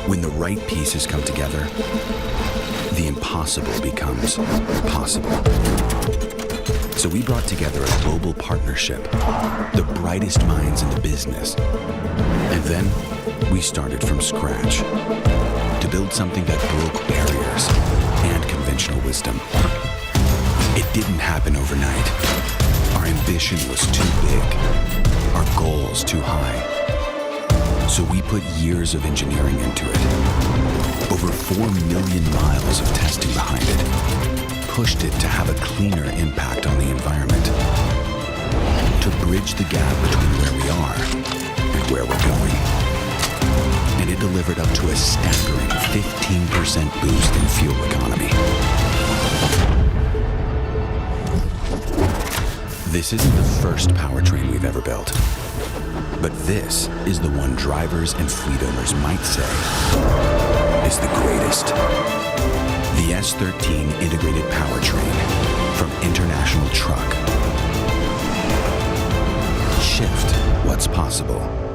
When the right pieces come together, the impossible becomes possible. So we brought together a global partnership, the brightest minds in the business. And then we started from scratch to build something that broke barriers and conventional wisdom. It didn't happen overnight. Our ambition was too big, our goals too high. So we put years of engineering into it, over 4 million miles of testing behind it, pushed it to have a cleaner impact on the environment, to bridge the gap between where we are and where we're going. And it delivered up to a staggering 15% boost in fuel economy. This isn't the first powertrain we've ever built, but this is the one drivers and fleet owners might say is the greatest. The S13 Integrated Powertrain from International Truck. Shift what's possible.